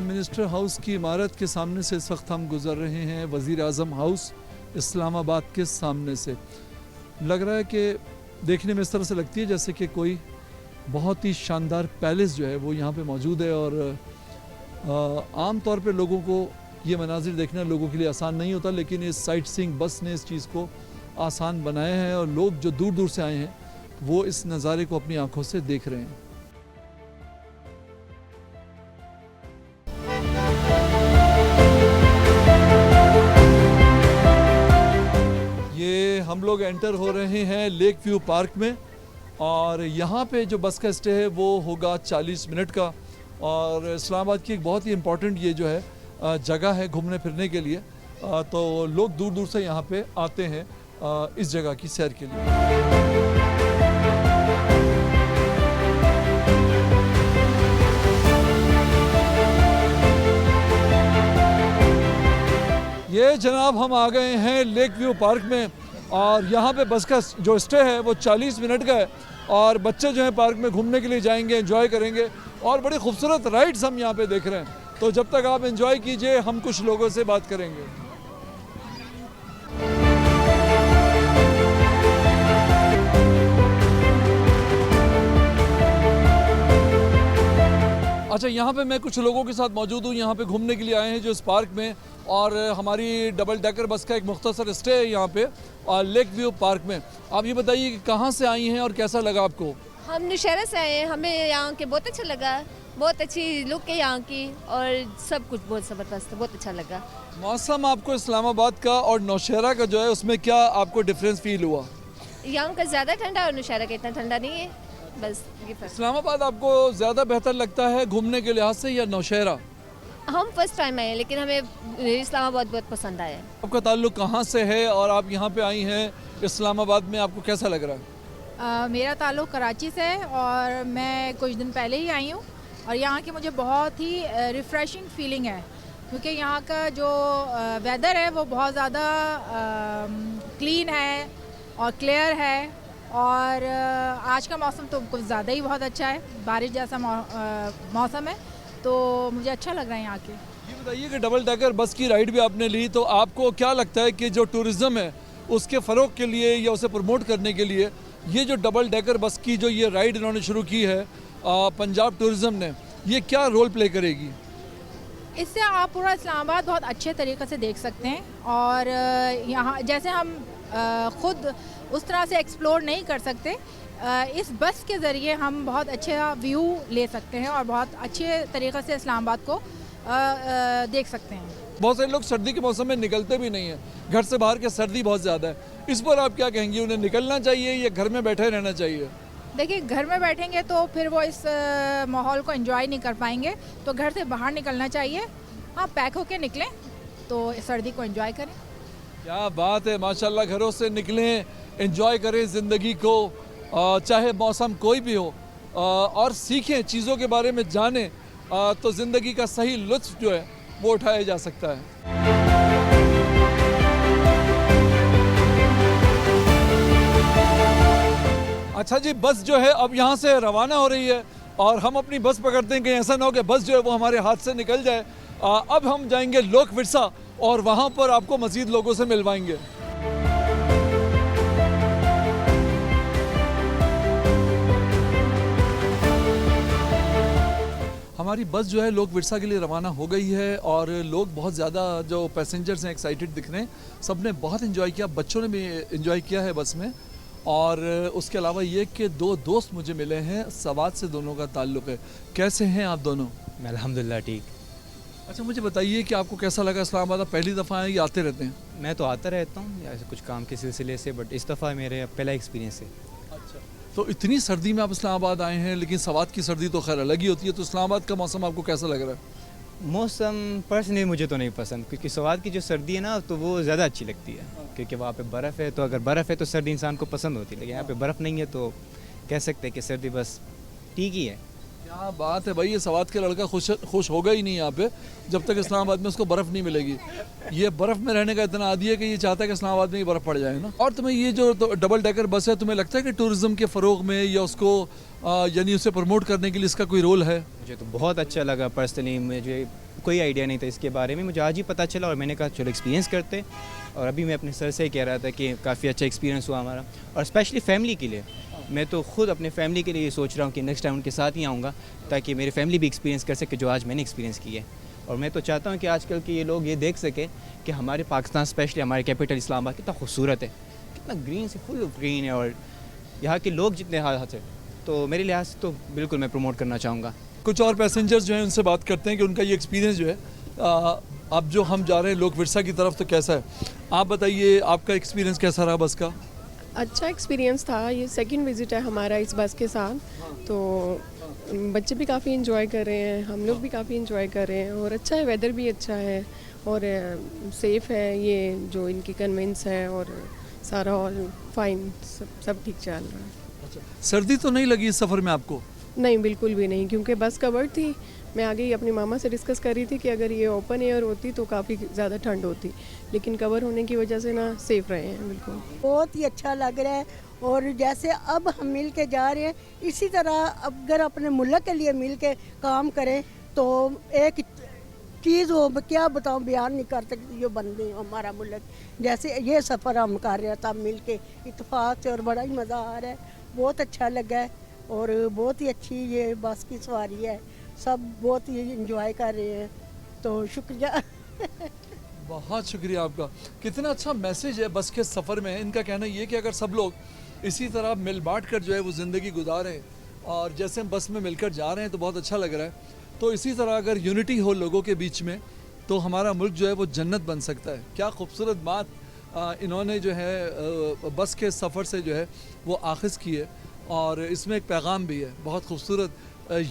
मिनिस्टर हाउस की इमारत के सामने से इस वक्त हम गुज़र रहे हैं, वज़ीर आज़म हाउस इस्लामाबाद के सामने से। लग रहा है कि देखने में इस तरह से लगती है जैसे कि कोई बहुत ही शानदार पैलेस जो है वो यहाँ पे मौजूद है, और आम तौर पे लोगों को ये मनाजिर देखना लोगों के लिए आसान नहीं होता, लेकिन इस साइट सीइंग बस ने इस चीज़ को आसान बनाया है, और लोग जो दूर दूर से आए हैं वो इस नज़ारे को अपनी आँखों से देख रहे हैं। ये हम लोग एंटर हो रहे हैं लेक व्यू पार्क में, और यहाँ पे जो बस का स्टे है वो होगा 40 मिनट का, और इस्लामाबाद की एक बहुत ही इम्पॉर्टेंट ये जो है जगह है घूमने फिरने के लिए, तो लोग दूर दूर से यहाँ पे आते हैं इस जगह की सैर के लिए। ये जनाब हम आ गए हैं लेक व्यू पार्क में, और यहाँ पे बस का जो स्टे है वो 40 मिनट का है, और बच्चे जो हैं पार्क में घूमने के लिए जाएंगे, एंजॉय करेंगे, और बड़ी खूबसूरत राइड्स हम यहाँ पे देख रहे हैं। तो जब तक आप एंजॉय कीजिए, हम कुछ लोगों से बात करेंगे। अच्छा, यहाँ पे मैं कुछ लोगों के साथ मौजूद हूँ, यहाँ पे घूमने के लिए आए हैं जो इस पार्क में और हमारी डबल डेकर बस का एक मुख्तसर स्टे है यहाँ पे लेक व्यू पार्क में। आप ये बताइए कि कहाँ से आई हैं और कैसा लगा आपको?
हम नौशहरा से आए हैं, हमें यहाँ के बहुत अच्छा लगा, बहुत अच्छी लुक है यहाँ की और सब कुछ बहुत ज़बरदस्त है, बहुत अच्छा लगा।
मौसम आपको इस्लामाबाद का और नौशहरा का जो है उसमें क्या आपको डिफरेंस फील हुआ?
यहाँ का ज़्यादा ठंडा और नौशहरा का इतना ठंडा नहीं है, बस ये फर्क।
इस्लामाबाद आपको ज़्यादा बेहतर लगता है घूमने के लिहाज से या नौशहरा?
हम फर्स्ट टाइम आए हैं लेकिन हमें इस्लामाबाद बहुत पसंद आया है।
आपका ताल्लुक कहाँ से है और आप यहाँ पे आई हैं इस्लामाबाद में, आपको कैसा लग रहा है?
मेरा ताल्लुक कराची से है और मैं कुछ दिन पहले ही आई हूँ और यहाँ की मुझे बहुत ही रिफ़्रेशिंग फीलिंग है क्योंकि यहाँ का जो वेदर है वो बहुत ज़्यादा क्लीन है और क्लियर है और आज का मौसम तो कुछ ज़्यादा ही बहुत अच्छा है, बारिश जैसा मौसम है, तो मुझे अच्छा लग रहा है यहाँ के।
ये बताइए कि डबल डेकर बस की राइड भी आपने ली, तो आपको क्या लगता है कि जो टूरिज़्म है उसके फ़रोग के लिए या उसे प्रमोट करने के लिए ये जो डबल डेकर बस की जो ये राइड इन्होंने शुरू की है पंजाब टूरिज़्म ने, ये क्या रोल प्ले करेगी?
इससे आप पूरा इस्लामाबाद बहुत अच्छे तरीक़े से देख सकते हैं और यहाँ जैसे हम ख़ुद उस तरह से एक्सप्लोर नहीं कर सकते, इस बस के ज़रिए हम बहुत अच्छा व्यू ले सकते हैं और बहुत अच्छे तरीक़े से इस्लामाबाद को देख सकते हैं।
बहुत सारे लोग सर्दी के मौसम में निकलते भी नहीं हैं, घर से बाहर के सर्दी बहुत ज़्यादा है, इस पर आप क्या कहेंगे? उन्हें निकलना चाहिए या घर में बैठे रहना चाहिए?
देखिए, घर में बैठेंगे तो फिर वो इस माहौल को एंजॉय नहीं कर पाएंगे, तो घर से बाहर निकलना चाहिए। हाँ, पैक होके निकलें तो सर्दी को एंजॉय करें।
क्या बात है, माशाल्लाह, घरों से निकलें, एंजॉय करें ज़िंदगी को, चाहे मौसम कोई भी हो, और सीखें, चीज़ों के बारे में जानें, तो ज़िंदगी का सही लुत्फ़ जो है वो उठाया जा सकता है। अच्छा जी, बस जो है अब यहाँ से रवाना हो रही है और हम अपनी बस पकड़ते हैं, कहीं ऐसा ना हो कि बस जो है वो हमारे हाथ से निकल जाए। अब हम जाएंगे लोक विरसा और वहाँ पर आपको मज़ीद लोगों से मिलवाएंगे। हमारी बस जो है लोक विरसा के लिए रवाना हो गई है और लोग बहुत ज़्यादा जो पैसेंजर्स हैं एक्साइटेड दिख रहे हैं, सब ने बहुत इन्जॉय किया, बच्चों ने भी इन्जॉय किया है बस में। और उसके अलावा ये कि दो दोस्त मुझे मिले हैं, सवात से दोनों का ताल्लुक़ है। कैसे हैं आप दोनों?
अल्हम्दुलिल्लाह ठीक।
अच्छा, मुझे बताइए कि आपको कैसा लगा इस्लामाबाद? पहली दफ़ा आए या आते रहते हैं?
मैं तो आता रहता हूँ ऐसे कुछ काम के सिलसिले से, बट इस दफ़ा मेरे पहला एक्सपीरियंस है।
अच्छा, तो इतनी सर्दी में आप इस्लामाबाद आए हैं, लेकिन सवात की सर्दी तो खैर अलग ही होती है, तो इस्लामाबाद का मौसम आपको कैसा लग रहा है?
मौसम पर्सनली मुझे तो नहीं पसंद, क्योंकि सवात की जो सर्दी है ना तो वो ज़्यादा अच्छी लगती है, क्योंकि वहाँ पे बर्फ़ है, तो अगर बर्फ़ है तो सर्दी इंसान को पसंद होती है, लेकिन यहाँ पे बर्फ़ नहीं है तो कह सकते हैं कि सर्दी बस ठीक ही है।
क्या बात है भाई, ये सवात के लड़का खुश होगा ही नहीं यहाँ पे जब तक इस्लामाबाद में उसको बर्फ़ नहीं मिलेगी। ये बर्फ़ में रहने का इतना आदी है कि ये चाहता है कि इस्लामाबाद में ही बर्फ़ पड़ जाए ना। और तुम्हें ये जो तो डबल डेकर बस है, तुम्हें लगता है कि टूरिज़्म के फ़रोग में या उसको यानी उसे प्रमोट करने के लिए इसका कोई रोल है?
मुझे तो बहुत अच्छा लगा पर्सनली, मुझे कोई आइडिया नहीं था इसके बारे में, मुझे आज ही पता चला और मैंने कहा चलो एक्सपीरियंस करते। और अभी मैं अपने सर से ही कह रहा था कि काफ़ी अच्छा एक्सपीरियंस हुआ हमारा, और स्पेशली फैमिली के लिए। मैं तो खुद अपने फैमिली के लिए सोच रहा हूँ कि नेक्स्ट टाइम उनके साथ ही आऊँगा, ताकि मेरी फैमिली भी एक्सपीरियंस कर सके जो आज मैंने एक्सपीरियंस किया है। और मैं तो चाहता हूँ कि आजकल के ये लोग ये देख सके कि हमारे पाकिस्तान, स्पेशली हमारे कैपिटल इस्लामाबाद कितना खूबसूरत है, कितना ग्रीन से फुल ऑफ ग्रीन है, और यहाँ के लोग जितने हाथ है, तो मेरे लिहाज से तो बिल्कुल मैं प्रमोट करना चाहूँगा।
कुछ और पैसेंजर्स जो हैं उनसे बात करते हैं कि उनका ये एक्सपीरियंस जो है, अब जो हम जा रहे हैं लोक विरसा की तरफ, तो कैसा है? आप बताइए, आपका एक्सपीरियंस कैसा रहा बस का?
अच्छा एक्सपीरियंस था, ये सेकंड विज़िट है हमारा इस बस के साथ, तो बच्चे भी काफ़ी इन्जॉय कर रहे हैं, हम लोग भी काफ़ी इन्जॉय कर रहे हैं, और अच्छा है, वेदर भी अच्छा है और सेफ़ है, ये जो इनकी कन्वेंस है और सारा ऑल फाइन, सब ठीक चल रहा है।
अच्छा, सर्दी तो नहीं लगी इस सफ़र में आपको?
नहीं, बिल्कुल भी नहीं, क्योंकि बस कवर्ड थी। मैं आगे ही अपनी मामा से डिस्कस कर रही थी कि अगर ये ओपन एयर होती तो काफ़ी ज़्यादा ठंड होती, लेकिन कवर होने की वजह से ना सेफ रहे हैं बिल्कुल।
बहुत ही अच्छा लग रहा है, और जैसे अब हम मिल के जा रहे हैं, इसी तरह अगर अपने मुल्क के लिए मिल के काम करें तो एक चीज़ हो, क्या बताऊँ, बयान नहीं कर सकती जो बंदे हमारा मुल्क। जैसे ये सफ़र हम कर रहे हैं तब मिल के इत्तेफाक से, और बड़ा ही मज़ा आ रहा है, बहुत अच्छा लगा है, और बहुत ही अच्छी ये बस की सवारी है, सब बहुत ही इंजॉय कर रहे हैं, तो शुक्रिया।
बहुत शुक्रिया आपका। कितना अच्छा मैसेज है बस के सफ़र में। इनका कहना ये कि अगर सब लोग इसी तरह मिल बांट कर जो है वो ज़िंदगी गुजारें, और जैसे हम बस में मिलकर जा रहे हैं तो बहुत अच्छा लग रहा है, तो इसी तरह अगर यूनिटी हो लोगों के बीच में तो हमारा मुल्क जो है वो जन्नत बन सकता है। क्या खूबसूरत बात इन्होंने जो है बस के सफ़र से जो है वो आखिज़ की है, और इसमें एक पैगाम भी है, बहुत खूबसूरत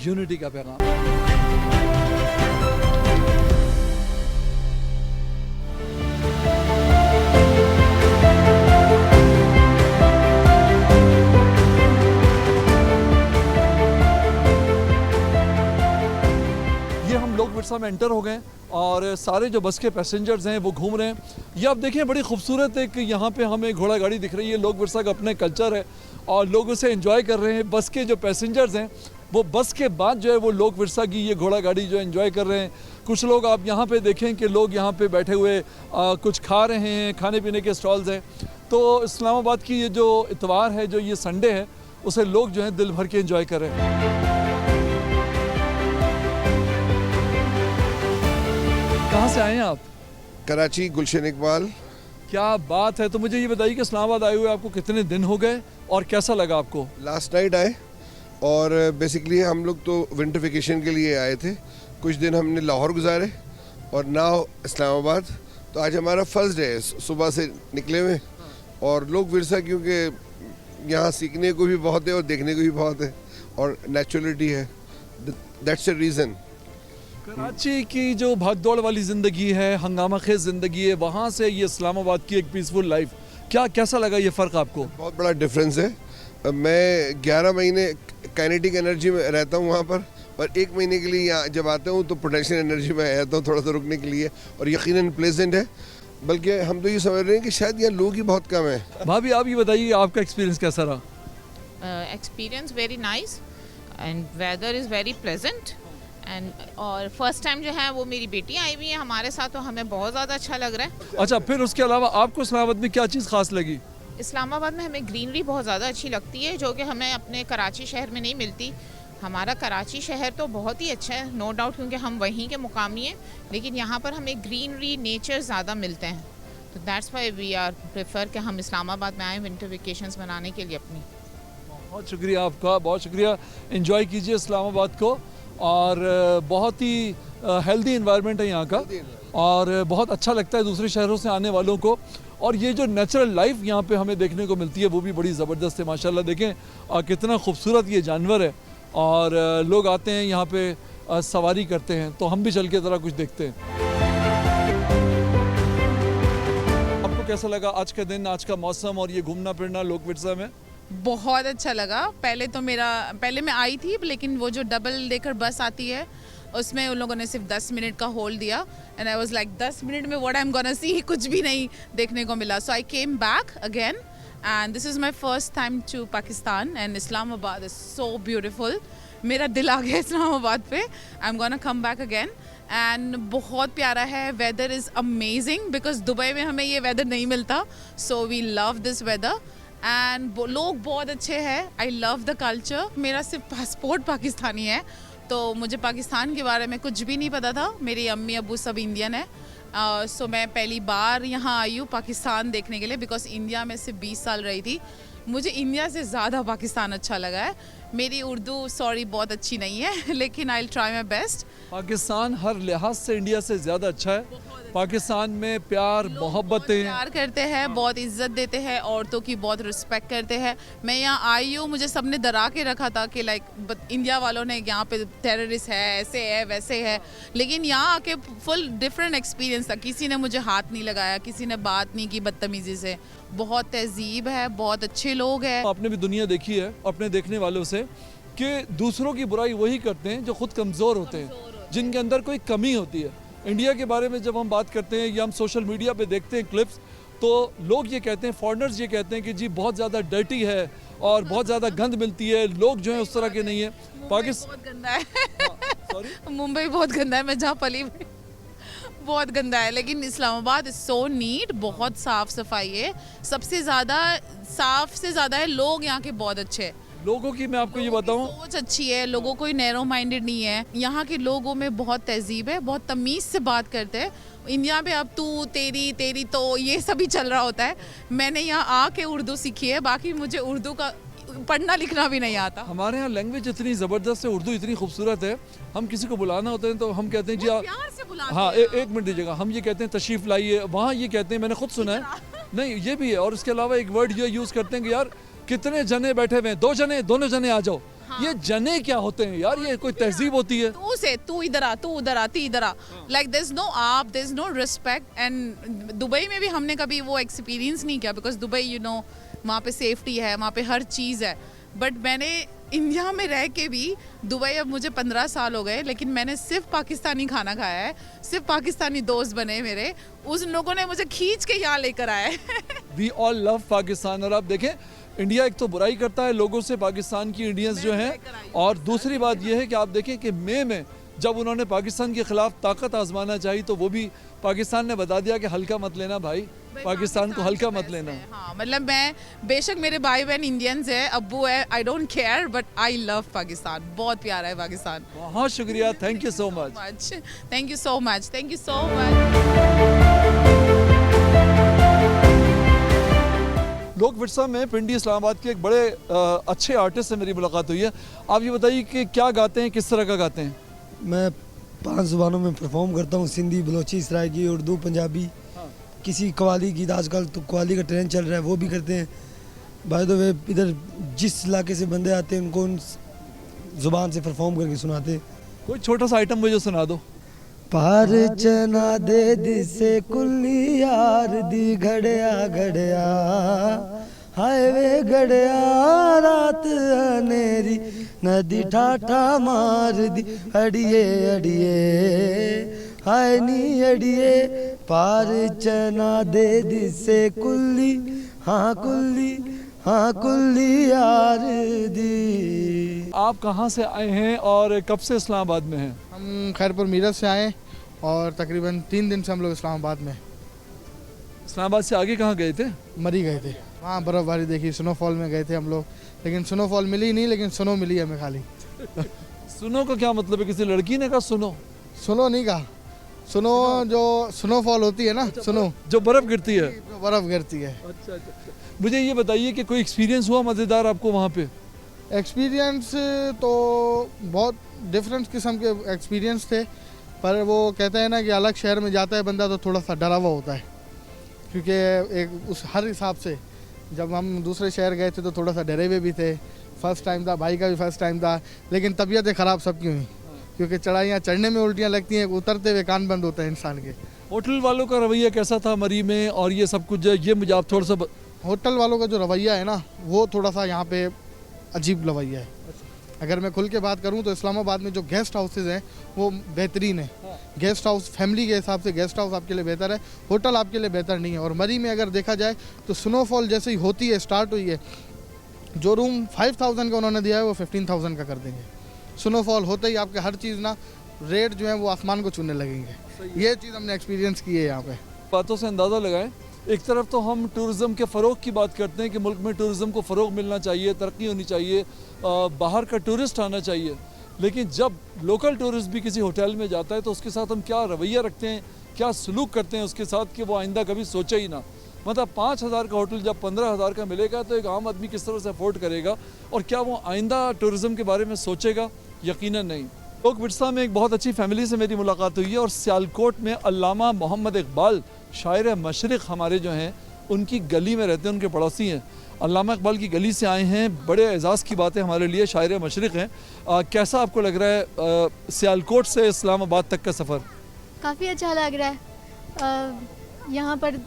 यूनिटी का पैगाम। विरसा में एंटर हो गए और सारे जो बस के पैसेंजर्स हैं वो घूम रहे हैं। ये आप देखें बड़ी खूबसूरत एक यहाँ पे हमें घोड़ा गाड़ी दिख रही है। लोक विरसा का अपना कल्चर है और लोग उसे एंजॉय कर रहे हैं। बस के जो पैसेंजर्स हैं वो बस के बाद जो है वो लोक विरसा की ये घोड़ा गाड़ी जो एंजॉय कर रहे हैं। कुछ लोग आप यहाँ पे देखें कि लोग यहाँ पे बैठे हुए कुछ खा रहे हैं, खाने पीने के स्टॉल्स हैं। तो इस्लामाबाद की ये जो इतवार है, जो ये संडे है, उसे लोग जो है दिल भर के एंजॉय कर रहे हैं। कहाँ से आए हैं आप?
कराची, गुलशन इकबाल।
क्या बात है। तो मुझे ये बताइए कि इस्लामाबाद आए हुए आपको कितने दिन हो गए और कैसा लगा आपको?
लास्ट नाइट आए और बेसिकली हम लोग तो विंटर वेकेशन के लिए आए थे। कुछ दिन हमने लाहौर गुजारे और नाउ इस्लामाबाद। तो आज हमारा फर्स्ट डे है, सुबह से निकले हुए। और लोक विरसा क्योंकि यहाँ सीखने को भी बहुत है और देखने को भी बहुत है और नेचुरलिटी है, दैट्स द रीज़न।
कराची की जो भागदौड़ वाली ज़िंदगी है, हंगामा खेज़ ज़िंदगी है, वहाँ से ये इस्लामाबाद की एक पीसफुल लाइफ, क्या कैसा लगा ये फ़र्क आपको?
बहुत बड़ा डिफरेंस है। मैं 11 महीने काइनेटिक एनर्जी में रहता हूँ वहाँ पर, और 1 महीने के लिए यहाँ जब आता हूँ तो पोटेंशियल एनर्जी में आता हूँ थोड़ा सा रुकने के लिए, और यकीनन प्लेजेंट है। बल्कि हम तो ये समझ रहे हैं कि शायद यहाँ लोग ही बहुत कम है।
भाभी आप ये बताइए आपका एक्सपीरियंस कैसा रहा?
Experience very nice and weather is very pleasant and और फर्स्ट टाइम जो है वो मेरी बेटी आई हुई है हमारे साथ, तो हमें बहुत ज़्यादा अच्छा लग रहा है।
अच्छा, फिर उसके अलावा आपको इस्लामाबाद में क्या चीज़ खास लगी?
इस्लामाबाद में हमें ग्रीनरी बहुत ज़्यादा अच्छी लगती है, जो कि हमें अपने कराची शहर में नहीं मिलती। हमारा कराची शहर तो बहुत ही अच्छा है, नो डाउट, क्योंकि हम वहीं के मुकामी हैं, लेकिन यहाँ पर हमें ग्रीनरी, नेचर ज़्यादा मिलते हैं। तो that's why we are prefer कि हम इस्लामाबाद में आए विंटर वेकेशंस मनाने के लिए अपनी।
बहुत शुक्रिया आपका, बहुत शुक्रिया। एंजॉय कीजिए इस्लामाबाद को, और बहुत ही हेल्दी इन्वायरमेंट है यहाँ का, और बहुत अच्छा लगता है दूसरे शहरों से आने वालों को। और ये जो नेचुरल लाइफ यहाँ पे हमें देखने को मिलती है वो भी बड़ी ज़बरदस्त है माशाल्लाह। देखें कितना खूबसूरत ये जानवर है, और लोग आते हैं यहाँ पे सवारी करते हैं। तो हम भी चल के ज़रा कुछ देखते हैं। आपको कैसा लगा आज का दिन, आज का मौसम और ये घूमना फिरना लोक विरसा में?
बहुत अच्छा लगा। पहले मैं आई थी, लेकिन वो जो डबल डेकर बस आती है उसमें उन लोगों ने सिर्फ 10 मिनट का होल्ड दिया, and I was like 10 minute में what I am gonna see, कुछ भी नहीं देखने को मिला। So I came back again, and this is my first time to Pakistan, and Islamabad is so beautiful. मेरा दिल आ गया इस्लामाबाद पे। I am gonna come back again, and बहुत प्यारा है। Weather is amazing, because Dubai में हमें ये वेदर नहीं मिलता, so we love this weather. And लोग बहुत अच्छे हैं। I love the culture. मेरा सिर्फ पासपोर्ट पाकिस्तानी है, तो मुझे पाकिस्तान के बारे में कुछ भी नहीं पता था। मेरी अम्मी अब्बू सब इंडियन है। सो मैं पहली बार यहाँ आई हूँ पाकिस्तान देखने के लिए, बिकॉज इंडिया में सिर्फ 20 साल रही थी। मुझे इंडिया से ज़्यादा पाकिस्तान अच्छा लगा है। मेरी उर्दू सॉरी बहुत अच्छी नहीं है, लेकिन I will try my best.
Pakistan हर लिहाज से इंडिया से ज़्यादा अच्छा है। पाकिस्तान में प्यार मोहब्बतें,
प्यार करते हैं, बहुत इज्जत देते हैं, औरतों की बहुत रिस्पेक्ट करते हैं। मैं यहाँ आई हूँ, मुझे सबने डरा के रखा था कि लाइक इंडिया वालों ने यहाँ पे टेररिस्ट है, ऐसे है वैसे है, लेकिन यहाँ आके फुल डिफरेंट एक्सपीरियंस था। किसी ने मुझे हाथ नहीं लगाया, किसी ने बात नहीं की बदतमीज़ी से। बहुत तहजीब है, बहुत अच्छे लोग हैं।
आपने भी दुनिया देखी है अपने देखने वालों से कि दूसरों की बुराई वही करते हैं जो खुद कमज़ोर होते हैं, जिनके अंदर कोई कमी होती है। इंडिया के बारे में जब हम बात करते हैं या हम सोशल मीडिया पे देखते हैं क्लिप्स, तो लोग ये कहते हैं, फॉरेनर्स ये कहते हैं कि जी बहुत ज़्यादा डर्टी है और बहुत ज़्यादा गंद मिलती है, लोग जो है उस तरह के नहीं है।
पाकिस्तान बहुत गंदा है। मुंबई बहुत गंदा है, मैं जहाँ पली बहुत गंदा है, लेकिन इस्लामाबाद इज़ सो नीट, बहुत साफ़ सफाई है। सबसे ज़्यादा साफ़ से ज़्यादा है लोग यहाँ के बहुत अच्छे हैं।
लोगों की मैं आपको ये बताऊं,
सोच अच्छी है, लोगों कोई नैरो माइंडेड नहीं है। यहाँ के लोगों में बहुत तहजीब है, बहुत तमीज़ से बात करते हैं। इंडिया में अब तू तेरी तेरी तो ये सभी चल रहा होता है। मैंने यहाँ आके उर्दू सीखी है, बाकी मुझे उर्दू का पढ़ना लिखना भी नहीं आता।
हमारे यहाँ लैंग्वेज इतनी ज़बरदस्त है, उर्दू इतनी खूबसूरत है। हम किसी को बुलाना होता है तो हम कहते हैं जी
प्यार से बुलाते
हाँ
हैं।
एक मिनट दीजिएगा, हम ये कहते हैं तशरीफ़ लाइए, वहाँ ये कहते हैं, मैंने खुद सुना है। नहीं ये भी है, और इसके अलावा एक वर्ड ये यूज़ करते हैं कि यार कितने जने बैठे हुए हैं, 2 जने, दोनों जने आ जाओ। ये जने क्या होते हैं यार, ये कोई तहजीब होती है?
तू इधर आ, तू उधर आ, ती इधर आ, लाइक देयर इज नो आप, there is no respect. And Dubai में भी हमने कभी वो एक्सपीरियंस नहीं किया, बिकॉज दुबई यू नो वहाँ पे सेफ्टी है, वहाँ पे हर चीज़ है। बट मैंने इंडिया में रह के भी, दुबई अब मुझे 15 साल हो गए, लेकिन मैंने सिर्फ पाकिस्तानी खाना खाया है, सिर्फ पाकिस्तानी दोस्त बने मेरे, उस लोगों ने मुझे खींच के यहाँ लेकर आए।
We all love Pakistan. और आप देखें इंडिया एक तो बुराई करता है लोगों से, पाकिस्तान की इंडियंस जो हैं, और दूसरी बात यह है कि आप देखें कि मई में जब उन्होंने पाकिस्तान के खिलाफ ताकत आजमाना चाहिए तो वो भी पाकिस्तान ने बता दिया कि हल्का मत लेना भाई, पाकिस्तान को हल्का मत लेना।
हाँ, मतलब मैं बेशक मेरे भाई बहन इंडियंस है, अब्बू है, I don't care, but I love Pakistan, बहुत प्यारा है पाकिस्तान।
बहुत शुक्रिया, thank you so much.
Thank you so much, thank you so much.
लोक विरसा में पिंडी इस्लामाबाद के एक बड़े अच्छे आर्टिस्ट से मेरी मुलाकात हुई है। आप ये बताइए कि क्या गाते हैं, किस तरह का गाते हैं?
मैं 5 ज़ुबानों में परफॉर्म करता हूँ, सिंधी, बलोची, सराइकी, उर्दू, पंजाबी, किसी कवाली गीत, आजकल तो कवाली का ट्रेंड चल रहा है वो भी करते हैं। बाय द वे इधर जिस इलाके से बंदे आते हैं उनको उन ज़ुबान से परफॉर्म करके सुनाते।
कोई छोटा सा आइटम मुझे सुना दो।
पार चना दे दिसे कुल्ली यार दी घड़िया घड़िया, हाय वे घड़िया रात अनेरी नदी ठाठा मार दी, अड़िए अड़िए हाय नी अड़िए, पार चना दे दिसे कुल्ली, हाँ कुल्ली, हाँ कुल्ली यार दी।
आप कहाँ से आए हैं और कब से इस्लामाबाद में हैं?
हम खैरपुर मीरठ से आए और तकरीबन 3 दिन से हम लोग इस्लामाबाद में।
इस्लामाबाद से आगे कहाँ गए थे?
मरी गए थे, वहाँ बर्फ़बारी देखी, स्नोफॉल में गए थे हम लोग, लेकिन स्नोफॉल मिली नहीं, लेकिन सुनो मिली हमें खाली।
सुनो का क्या मतलब है? किसी लड़की ने कहा सुनो?
सुनो नहीं कहा, सुनो जो स्नोफॉल होती है ना, सुनो
जो बर्फ़ गिरती है,
जो बर्फ़ गिरती है।
अच्छा अच्छा। मुझे ये बताइए कि कोई एक्सपीरियंस हुआ मज़ेदार आपको वहाँ पे?
एक्सपीरियंस तो बहुत डिफरेंट किस्म के एक्सपीरियंस थे, पर वो कहते हैं ना कि अलग शहर में जाता है बंदा तो थोड़ा सा डरा हुआ होता है, क्योंकि एक उस हर हिसाब से जब हम दूसरे शहर गए थे तो थोड़ा सा डरे हुए भी थे। फर्स्ट टाइम था, भाई का भी फर्स्ट टाइम था, लेकिन तबीयतें ख़राब सबकी हुई, क्योंकि चढ़ाइयाँ चढ़ने में उल्टियाँ लगती हैं, उतरते हुए कान बंद होता है इंसान के।
होटल वालों का रवैया कैसा था मरी में, और ये सब कुछ ये मुझे आप थोड़ा सा
होटल वालों का जो रवैया है ना वो थोड़ा सा यहाँ पे अजीब रवैया है। अगर मैं खुल के बात करूँ तो इस्लामाबाद में जो गेस्ट हाउसेज हैं वो बेहतरीन है। गेस्ट हाउस फैमिली के हिसाब से गेस्ट हाउस आपके लिए बेहतर है, होटल आपके लिए बेहतर नहीं है। और मरी में अगर देखा जाए तो स्नोफॉल जैसे ही होती है, स्टार्ट हुई है, जो रूम 5000 का उन्होंने दिया है वो 15000 का कर देंगे। स्नोफॉल होते ही आपके हर चीज़ ना रेट जो है वो आसमान को छूने लगेंगे। ये चीज़ हमने एक्सपीरियंस की है यहाँ पे।
बातों से अंदाज़ा लगाएं, एक तरफ तो हम टूरिज़्म के फ़रोग की बात करते हैं कि मुल्क में टूरिज़्म को फ़रोग मिलना चाहिए, तरक्की होनी चाहिए, बाहर का टूरिस्ट आना चाहिए, लेकिन जब लोकल टूरिस्ट भी किसी होटल में जाता है तो उसके साथ हम क्या रवैया रखते हैं, क्या सलूक करते हैं उसके साथ कि वो आइंदा कभी सोचे ही ना। मतलब 5000 का होटल जब 15000 का मिलेगा तो एक आम आदमी किस तरह से अफोर्ड करेगा, और क्या वो आइंदा टूरिज़्म के बारे में सोचेगा? यकीनन नहीं। लोक विरसा में एक बहुत अच्छी फैमिली से मेरी मुलाकात हुई है, और सियालकोट में अल्लामा मोहम्मद इकबाल शायर मशरिक़ हमारे जो हैं उनकी गली में रहते हैं, उनके पड़ोसी हैं। अल्लामा इकबाल की गली से आए हैं, बड़े एजाज़ की बात है हमारे लिए, शायर मशरिक़ हैं। कैसा आपको लग रहा है सियालकोट से इस्लामाबाद तक का सफ़र?
काफ़ी अच्छा लग रहा है, यहाँ पर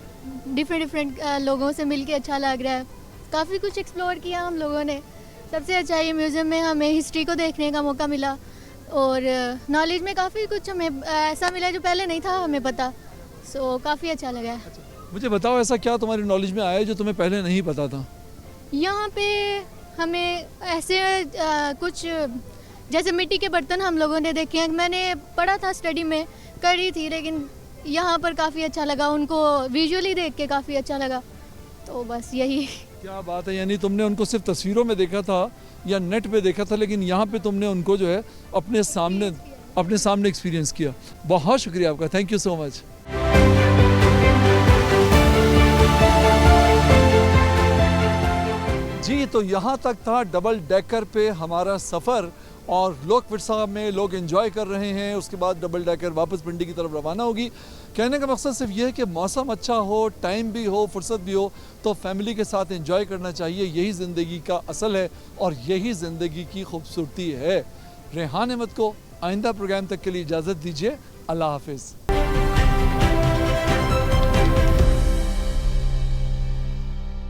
डिफरेंट लोगों से मिल के अच्छा लग रहा है। काफ़ी कुछ एक्सप्लोर किया हम लोगों ने। सबसे अच्छा ये म्यूज़ियम में हमें हिस्ट्री को देखने का मौका मिला, और नॉलेज में काफ़ी कुछ हमें ऐसा मिला जो पहले नहीं था हमें पता। सो काफ़ी अच्छा लगा है।
मुझे बताओ ऐसा क्या तुम्हारी नॉलेज में आया जो तुम्हें पहले नहीं पता था?
यहाँ पे हमें ऐसे कुछ जैसे मिट्टी के बर्तन हम लोगों ने देखे हैं, मैंने पढ़ा था, स्टडी में करी थी, लेकिन यहाँ पर काफ़ी अच्छा लगा, उनको विजुअली देख के काफ़ी अच्छा लगा। तो बस यही
क्या बात है, यानी तुमने उनको सिर्फ तस्वीरों में देखा था या नेट पे देखा था, लेकिन यहाँ पे तुमने उनको जो है अपने सामने एक्सपीरियंस किया। बहुत शुक्रिया आपका, थैंक यू सो मच। जी तो यहाँ तक था डबल डेकर पे हमारा सफ़र, और लोक विरसा में लोग एंजॉय कर रहे हैं। उसके बाद डबल डेकर वापस पिंडी की तरफ रवाना होगी। कहने का मकसद सिर्फ ये है कि मौसम अच्छा हो, टाइम भी हो, फुर्सत भी हो, तो फैमिली के साथ एंजॉय करना चाहिए। यही ज़िंदगी का असल है और यही ज़िंदगी की खूबसूरती है। रेहान अहमद को आइंदा प्रोग्राम तक के लिए इजाज़त दीजिए। अल्लाह हाफिज़।